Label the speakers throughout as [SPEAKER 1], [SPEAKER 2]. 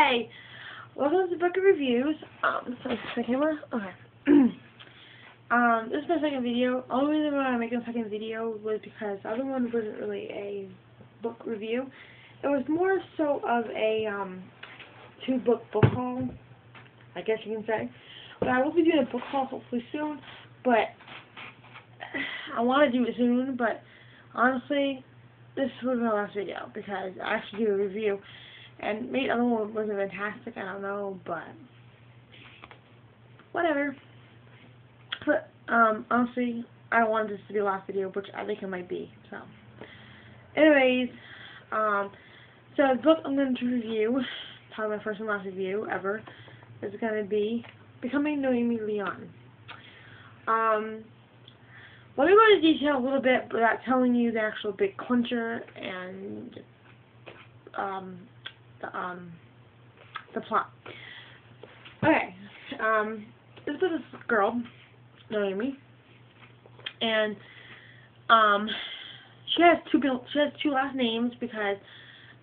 [SPEAKER 1] Hey, welcome to Book of Reviews. So the camera. Okay. This is my second video. Only reason why I'm making a second video was because the other one wasn't really a book review. It was more so of a book haul, I guess you can say. But I will be doing a book haul hopefully soon. But I want to do it soon. But honestly, this was my last video because I actually do a review. And maybe the other one wasn't fantastic, I don't know, but whatever. But honestly, I wanted this to be the last video, which I think it might be. So, anyways, so the book I'm going to review, probably my first and last review ever, is going to be Becoming Naomi Leon. Let me go into detail a little bit without telling you the actual big clincher and the plot. Okay, this is this girl, Naomi, and she has two last names because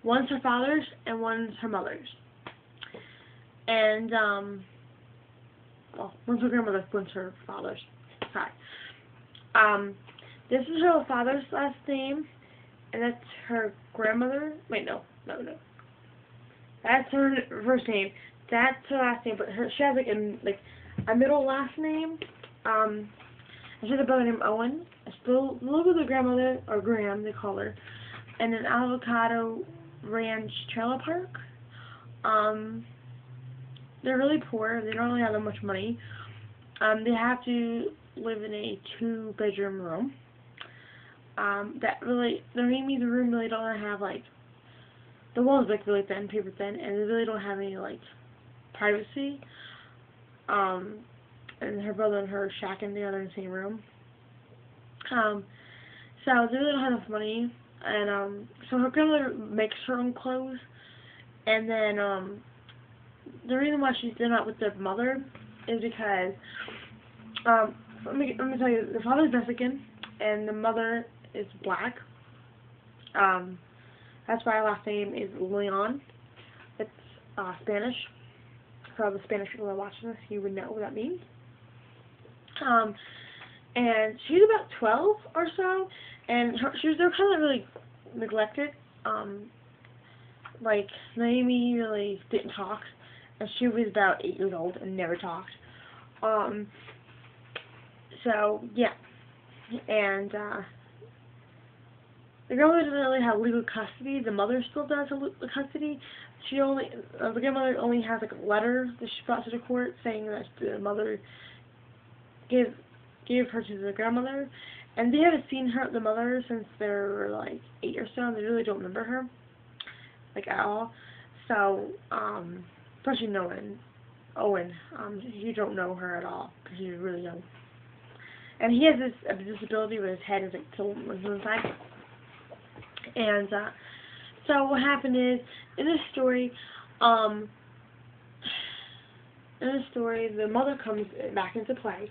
[SPEAKER 1] one's her father's and one's her mother's. And well, one's her grandmother's, one's her father's. Sorry. This is her father's last name, and that's her grandmother. Wait, no. That's her first name. That's her last name, but she has a middle last name. And she has a brother named Owen. Still live with her grandmother, or Graham, they call her, in an avocado ranch trailer park. They're really poor. They don't really have that much money. They have to live in a 2-bedroom room. The room really don't have the walls really thin, paper thin, and they really don't have any privacy. And her brother and her are shacking together in the same room. So they really don't have enough money, and so her grandmother makes her own clothes, and then the reason why they're not with their mother is because let me tell you, the father's Mexican and the mother is black. That's why her last name is Leon. It's Spanish. For all the Spanish people that are watching this, you would know what that means. And she's about 12 or so, and they're kind of really neglected. Naomi really didn't talk, and she was about 8 years old and never talked. So yeah, and the grandmother doesn't really have legal custody. The mother still does have legal custody. The grandmother only has a letter that she brought to the court saying that the mother gave her to the grandmother, and they haven't seen the mother since they were 8 or so. And they really don't remember her at all. So especially Owen, you don't know her at all because she's really young, and he has this disability where his head is tilted to one side. And so what happened is, in this story, the mother comes back into play,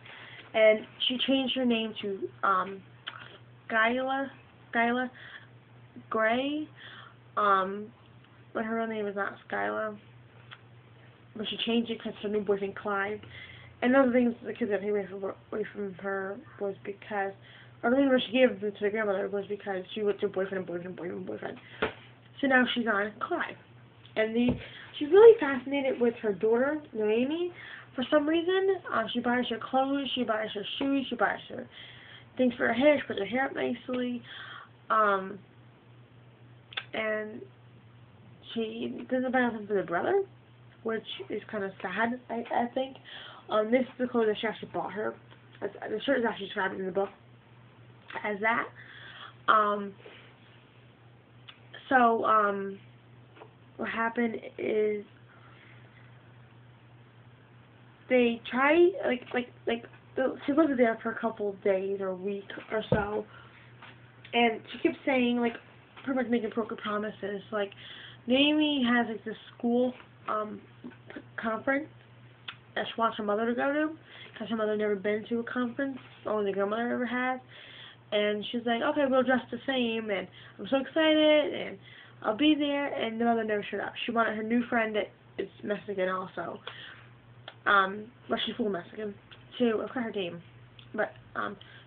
[SPEAKER 1] and she changed her name to Skyla Gray, but her real name is not Skyla, but she changed it because her new boyfriend Clive. And other things the kids got away from her was because, or the reason she gave them to the grandmother was because she went to boyfriend. So now she's on Clive. And she's really fascinated with her daughter, Naomi, for some reason. She buys her clothes, she buys her shoes, she buys her things for her hair, she puts her hair up nicely. And she doesn't buy nothing for the brother, which is kind of sad, I think. This is the clothes that she actually bought her. The shirt is actually described in the book as that. What happened is they try she lived there for a couple of days or a week or so, and she kept saying pretty much making broken promises. Naomi has this school conference that she wants her mother to go to, because her mother never been to a conference, only the grandmother ever has. And she's like, okay, we'll dress the same, and I'm so excited, and I'll be there, and the mother never showed up. She wanted her new friend is Mexican also. Well, she's full Mexican too. I forgot her name, but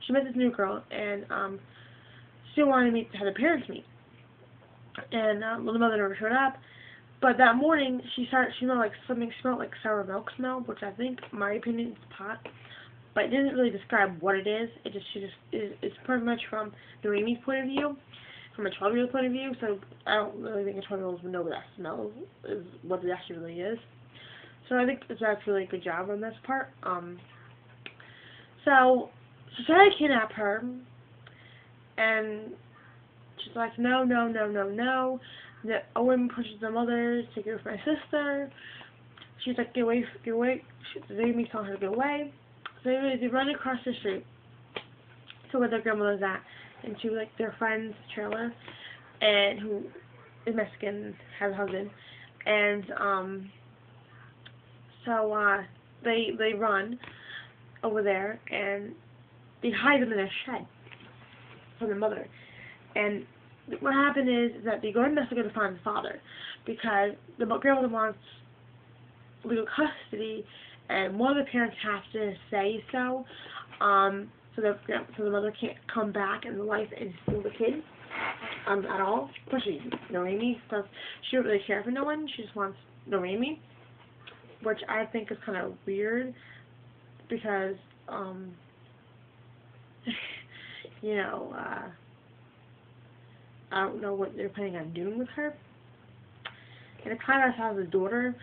[SPEAKER 1] she met this new girl, and she wanted me to have the parents meet, and well, the mother never showed up. But that morning, she smelled like something, smelled like sour milk smell, which I think, in my opinion, is pot. But it didn't really describe what it is. It's pretty much from the Naomi's point of view, from a 12-year-old point of view. So I don't really think a 12-year-old would know what that smell is, what it actually really is. So I think that's really a good job on this part. So she tried to kidnap her, and she's like, no, no, no, no, no. A woman pushes the mother to go for my sister. She's like, get away, get away. Naomi's telling her to go away. So they run across the street to where their grandmother's at, and to like their friend's trailer, and who is Mexican, has a husband, and so they run over there, and they hide them in a shed from the mother. And what happened is that they go to Mexico to find the father, because the grandmother wants legal custody, and one of the parents has to say so, so the mother can't come back in the life and steal the kid at all. Especially Naomi, because she don't really care for no one. She just wants Naomi, which I think is kind of weird, because you know, I don't know what they're planning on doing with her. And it kind of has a daughter,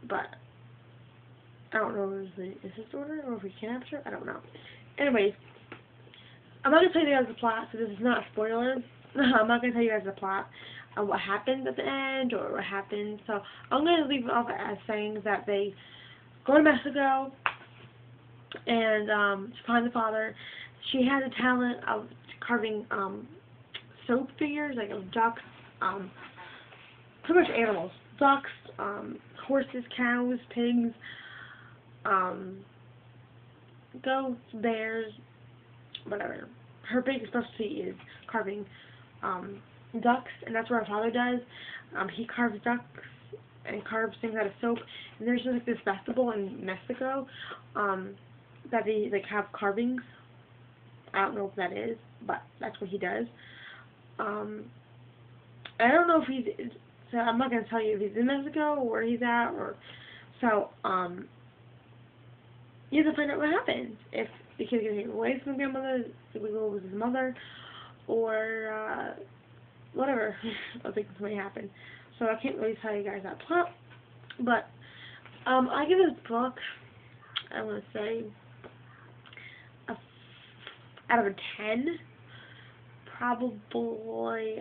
[SPEAKER 1] but I don't know if it's his daughter or if he kidnapped her. I don't know. Anyways, I'm not going to tell you guys the plot, so this is not a spoiler. I'm not going to tell you guys the plot of what happened at the end or what happened. So I'm going to leave it off as saying that they go to Mexico and to find the father. She has a talent of carving soap figures, like of ducks, pretty much animals. Ducks, horses, cows, pigs, goats, bears, whatever. Her biggest specialty is carving ducks, and that's what her father does. He carves ducks and carves things out of soap. And there's like this festival in Mexico that they like have carvings. I don't know what that is, but that's what he does. I don't know if he's, so I'm not going to tell you if he's in Mexico or where he's at, or, so, you have to find out what happens. If the kid gets taken away from the grandmother, if we go with his mother, or, whatever. I think this may happen. So I can't really tell you guys that plot, but, I give this book, I want to say, out of a 10, probably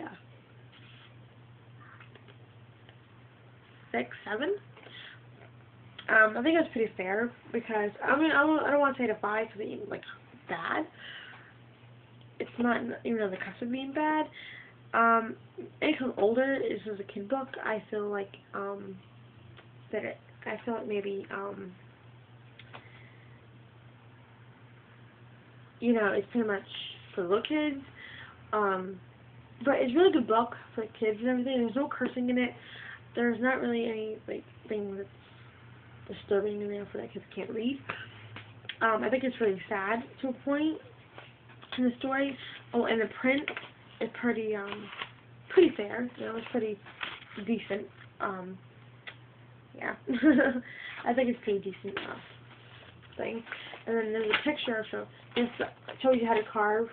[SPEAKER 1] 6, 7. I think that's pretty fair, because I mean I don't want to say it a 5 because it's like bad. It's not even on the cusp of being bad. It comes older. This is a kid book. I feel like maybe you know, it's pretty much for little kids. But it's a really good book for kids and everything. There's no cursing in it. There's not really any like thing that's disturbing in there for that kids can't read. I think it's really sad to a point in the story. Oh, and the print is pretty fair. You know, it's pretty decent. Yeah, I think it's pretty decent thing. And then there's a picture, so this shows you how to carve.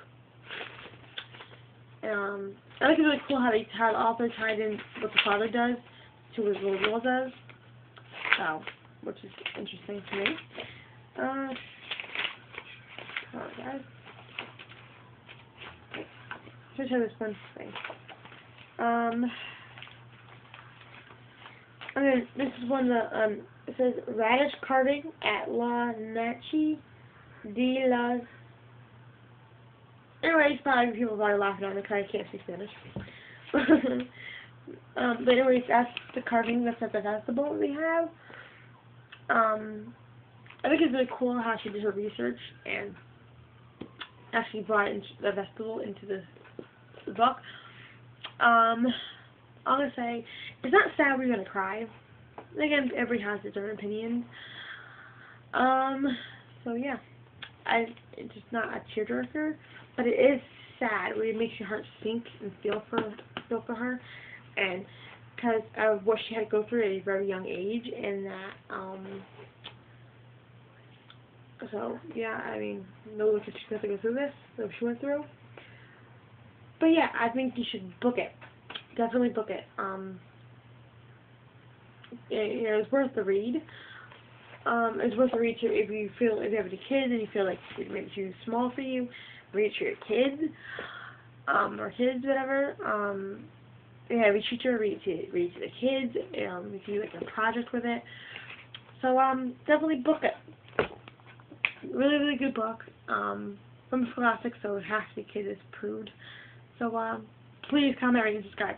[SPEAKER 1] I think it's really cool how the author tied in what the father does to what his little girl does. So, which is interesting to me. Alright guys. Let's show this one thing. And then this is one that it says radish carving at La Nachi de las. Anyways, probably people are probably laughing at me because I can't speak Spanish. But anyways, that's the carving that's at the festival that we have. I think it's really cool how she did her research and actually brought the festival into the book. I'm gonna say it's not sad we're gonna cry. again, everybody has their different opinions. So yeah, it's just not a tearjerker, but it is sad. It makes your heart sink and feel for her, and because of what she had to go through at a very young age, and that so yeah, I mean, no one should have to go through this that she went through. But yeah, I think you should book it. Definitely book it. You know, it's worth the read. It's worth the read too if you have any kids and you feel like it may be too small for you. Read it to your kids, or kids, whatever. Yeah, if you teacher, read it to the kids. If you like a project with it. So definitely book it. Really, really good book. From Scholastic, so it has to be kid approved. So please comment, rate, and subscribe.